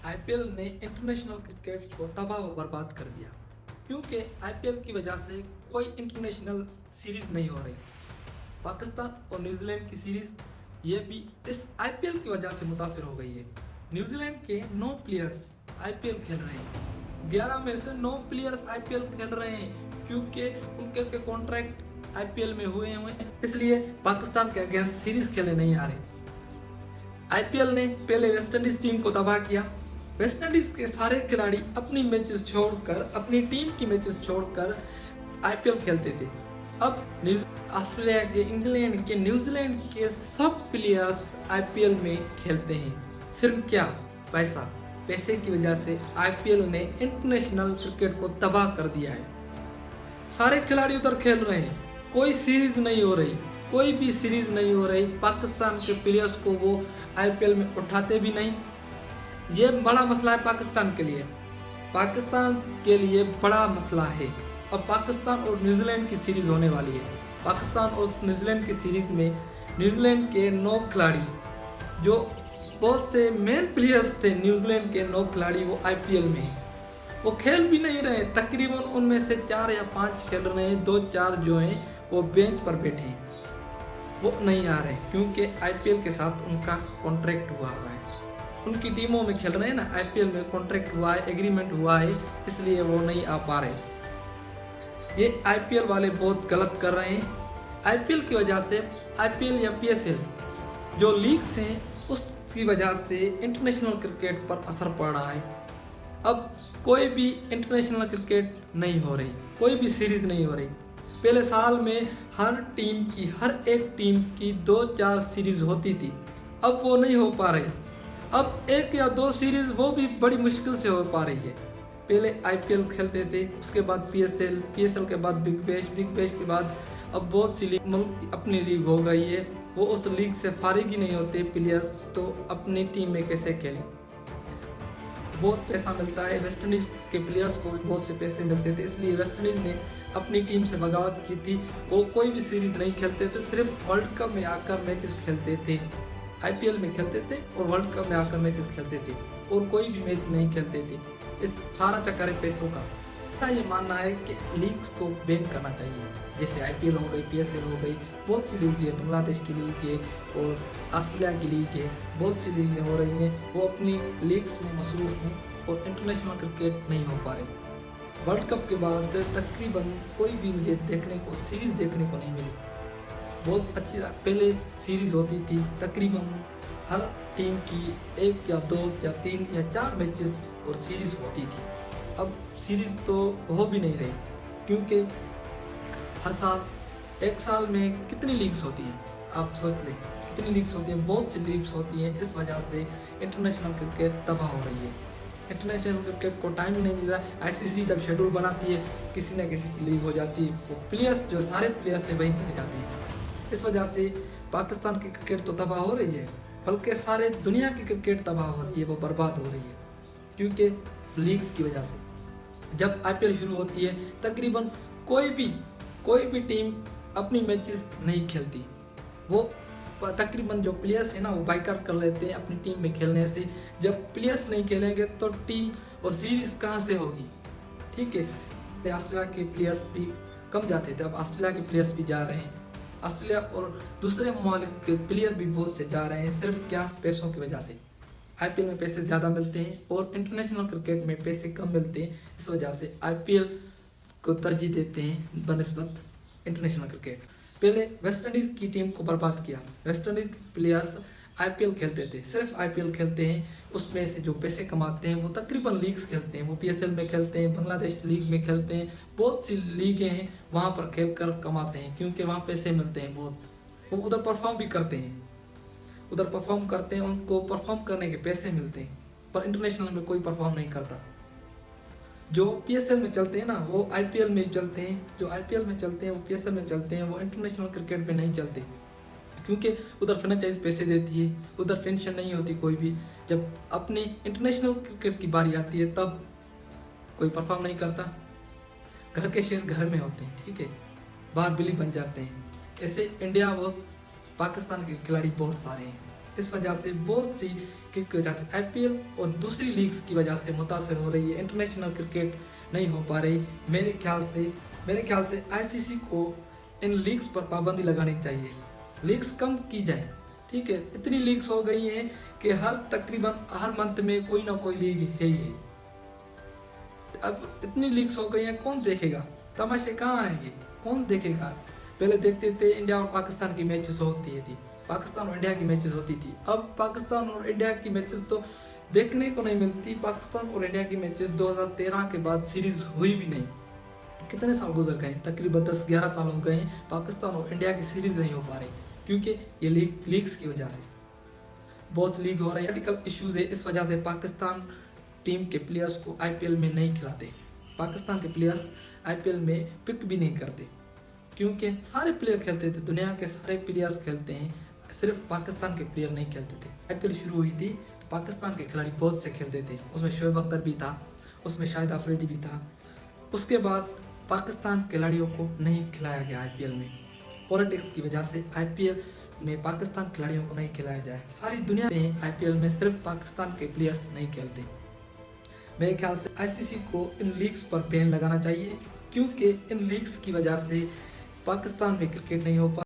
IPL ने international cricket को तबाह व बर्बाद कर दिया, क्योंकि आईपीएल की वजह से कोई इंटरनेशनल सीरीज नहीं हो रही। पाकिस्तान और न्यूजीलैंड की सीरीज ये भी इस आईपीएल की वजह से मुतासर हो गई है। न्यूजीलैंड के 9 प्लेयर्स आईपीएल खेल रहे हैं, 11 में से 9 प्लेयर्स आईपीएल खेल रहे हैं क्योंकि उनके कॉन्ट्रैक्ट आईपीएल में हुए हैं, इसलिए पाकिस्तान के अगेंस्ट सीरीज खेले नहीं आ रहे। आईपीएल ने पहले वेस्टइंडीज टीम को तबाह किया। वेस्टइंडीज के सारे खिलाड़ी अपनी मैचेस छोड़कर, अपनी टीम की मैचेस छोड़कर आईपीएल खेलते थे। अब ऑस्ट्रेलिया के, इंग्लैंड के, न्यूजीलैंड के सब प्लेयर्स आईपीएल में खेलते हैं। सिर्फ क्या? पैसे की वजह से आईपीएल ने इंटरनेशनल क्रिकेट को तबाह कर दिया है। सारे खिलाड़ी उधर खेल रहे हैं, कोई सीरीज नहीं हो रही, कोई भी सीरीज नहीं हो रही। पाकिस्तान के प्लेयर्स को वो आईपीएल में उठाते भी नहीं। ये बड़ा मसला है पाकिस्तान के लिए, बड़ा मसला है। अब पाकिस्तान और न्यूजीलैंड की सीरीज होने वाली है। पाकिस्तान और न्यूजीलैंड की सीरीज में न्यूजीलैंड के 9 खिलाड़ी, जो बहुत से मेन प्लेयर्स थे न्यूजीलैंड के 9 खिलाड़ी, वो आईपीएल में हैं। वो खेल भी नहीं रहे। तकरीबन उनमें से 4 या 5 खेल रहे हैं, 2-4 जो हैं वो बेंच पर बैठे हैं, वो नहीं आ रहे क्योंकि आईपीएल के साथ उनका कॉन्ट्रैक्ट हुआ है। उनकी टीमों में खेल रहे हैं ना, आईपीएल में कॉन्ट्रैक्ट हुआ है, एग्रीमेंट हुआ है, इसलिए वो नहीं आ पा रहे। ये आईपीएल वाले बहुत गलत कर रहे हैं। आईपीएल की वजह से, आईपीएल या पीएसएल जो लीग्स हैं, उसकी वजह से इंटरनेशनल क्रिकेट पर असर पड़ रहा है। अब कोई भी इंटरनेशनल क्रिकेट नहीं हो रही, कोई भी सीरीज नहीं हो रही। पहले साल में हर एक टीम की 2-4 सीरीज होती थी, अब वो नहीं हो पा रही। अब 1 या 2 सीरीज वो भी बड़ी मुश्किल से हो पा रही है। पहले आईपीएल खेलते थे, उसके बाद पीएसएल के बाद बिग बैश के बाद अब बहुत सी लीग, मुल्क अपनी लीग हो गई है, वो उस लीग से फारिग ही नहीं होते प्लेयर्स, तो अपनी टीम में कैसे खेलें। बहुत पैसा मिलता है, वेस्टइंडीज के प्लेयर्स को भी बहुत से पैसे मिलते थे, इसलिए वेस्टइंडीज ने अपनी टीम से बगावत की थी। वो कोई भी सीरीज नहीं खेलते थे, सिर्फ वर्ल्ड कप में आकर मैचेस खेलते थे। आईपीएल में खेलते थे और वर्ल्ड कप में आकर मैचेस खेलते थे, और कोई भी मैच नहीं खेलते थे। इस सारा चक्कर है पैसों का। मेरा ये मानना है कि लीग्स को बैन करना चाहिए, जैसे आईपीएल हो गई, पीएसएल हो गई, बहुत सी लीग है, बांग्लादेश की लीग है और ऑस्ट्रेलिया की लीग है, बहुत सी लीगें हो रही हैं। वो अपनी लीग्स में मसरूफ हैं और इंटरनेशनल क्रिकेट नहीं हो पा रही। वर्ल्ड कप के बाद तकरीबन कोई भी मुझे सीरीज देखने को नहीं मिली। बहुत अच्छी पहले सीरीज होती थी, तकरीबन हर टीम की 1 या 2 या 3 या 4 मैचेस और सीरीज होती थी। अब सीरीज तो हो भी नहीं रही, क्योंकि हर साल, एक साल में कितनी लीग्स होती हैं, आप सोच लें कितनी लीग्स होती हैं, बहुत सी लीग्स होती हैं। इस वजह से इंटरनेशनल क्रिकेट तबाह हो रही है। इंटरनेशनल क्रिकेट को टाइम नहीं मिल रहा है। आईसीसी जब शेड्यूल बनाती है, किसी न किसी की लीग हो जाती है, वो प्लेयर्स, जो सारे प्लेयर्स हैं, वहीं चले जाते हैं। इस वजह से पाकिस्तान की क्रिकेट तो तबाह हो रही है, बल्कि सारे दुनिया की क्रिकेट तबाह हो रही है, वो बर्बाद हो रही है, क्योंकि लीग्स की वजह से। जब आईपीएल शुरू होती है, तकरीबन कोई भी टीम अपनी मैचेस नहीं खेलती। वो तकरीबन जो प्लेयर्स हैं ना, वो बाइकआउट कर लेते हैं अपनी टीम में खेलने से। जब प्लेयर्स नहीं खेलेंगे तो टीम और सीरीज कहाँ से होगी? ठीक है, ऑस्ट्रेलिया के प्लेयर्स भी कम जाते थे, अब ऑस्ट्रेलिया के प्लेयर्स भी जा रहे हैं। ऑस्ट्रेलिया और दूसरे ममालिक के प्लेयर भी बहुत से जा रहे हैं, सिर्फ क्या? पैसों की वजह से। आईपीएल में पैसे ज़्यादा मिलते हैं और इंटरनेशनल क्रिकेट में पैसे कम मिलते हैं, इस वजह से आईपीएल को तरजीह देते हैं बनिस्बत इंटरनेशनल क्रिकेट। पहले वेस्टइंडीज़ की टीम को बर्बाद किया। वेस्टइंडीज़ के प्लेयर्स आईपीएल खेलते थे, सिर्फ आईपीएल खेलते हैं, उसमें से जो पैसे कमाते हैं वो तकरीबन लीग्स खेलते हैं। वो पीएसएल में खेलते हैं, बांग्लादेश लीग में खेलते हैं, बहुत सी लीगें हैं, वहाँ पर खेल कर कमाते हैं, क्योंकि वहाँ पैसे मिलते हैं बहुत। वो उधर परफॉर्म भी करते हैं, उनको परफॉर्म करने के पैसे मिलते हैं, पर इंटरनेशनल में कोई परफॉर्म नहीं करता। जो पीएसएल में चलते हैं ना, वो आईपीएल में चलते हैं, जो आईपीएल में चलते हैं वो पीएसएल में चलते हैं, वो इंटरनेशनल क्रिकेट में नहीं चलते, क्योंकि उधर फ्रेंचाइज पैसे देती है, उधर टेंशन नहीं होती कोई भी। जब अपनी इंटरनेशनल क्रिकेट की बारी आती है, तब कोई परफॉर्म नहीं करता। घर के शेर घर में होते हैं, ठीक है, बाहर बिल्ली बन जाते हैं। ऐसे इंडिया व पाकिस्तान के खिलाड़ी बहुत सारे हैं, इस वजह से बहुत सी की वजह से आईपीएल और दूसरी लीग्स की वजह से मुतासर हो रही है। इंटरनेशनल क्रिकेट नहीं हो पा रही। मेरे ख्याल से आईसीसी को इन लीग्स पर पाबंदी लगानी चाहिए, लीग्स कम की जाए। ठीक है, इतनी लीग्स हो गई हैं कि तकरीबन हर मंथ में कोई ना कोई लीग है ही है। अब इतनी लीग्स हो गई हैं, कौन देखेगा? तमाशे कहाँ आएंगे, कौन देखेगा? पहले देखते थे इंडिया और पाकिस्तान की मैचेस होती थी, पाकिस्तान और इंडिया की मैचेस होती थी। अब पाकिस्तान और इंडिया की मैचेस तो देखने को नहीं मिलती। पाकिस्तान और इंडिया की मैचेस 2013 के बाद सीरीज हुई भी नहीं। कितने साल गुजर गए, तकरीबन 10-11 साल हो गए पाकिस्तान और इंडिया की सीरीज नहीं हो पा रही, क्योंकि ये लीग्स की वजह से बहुत लीग हो रहे हैं। पॉलिटिकल इश्यूज है, इस वजह से पाकिस्तान टीम के प्लेयर्स को आईपीएल में नहीं खिलाते। पाकिस्तान के प्लेयर्स आईपीएल में पिक भी नहीं करते, क्योंकि सारे प्लेयर खेलते थे, दुनिया के सारे प्लेयर्स खेलते हैं, सिर्फ पाकिस्तान के प्लेयर नहीं खेलते थे। आईपीएल शुरू हुई थी तो पाकिस्तान के खिलाड़ी बहुत से खेलते थे, उसमें शोएब अख्तर भी था, उसमें शाहिद अफरीदी भी था। उसके बाद पाकिस्तान खिलाड़ियों को नहीं खिलाया गया आईपीएल में। पॉलिटिक्स की वजह से आईपीएल में पाकिस्तान खिलाड़ियों को नहीं खिलाया जाए। सारी दुनिया में आईपीएल में सिर्फ पाकिस्तान के प्लेयर्स नहीं खेलते। मेरे ख्याल से आईसीसी को इन लीग्स पर बैन लगाना चाहिए, क्योंकि इन लीग्स की वजह से पाकिस्तान में क्रिकेट नहीं हो पा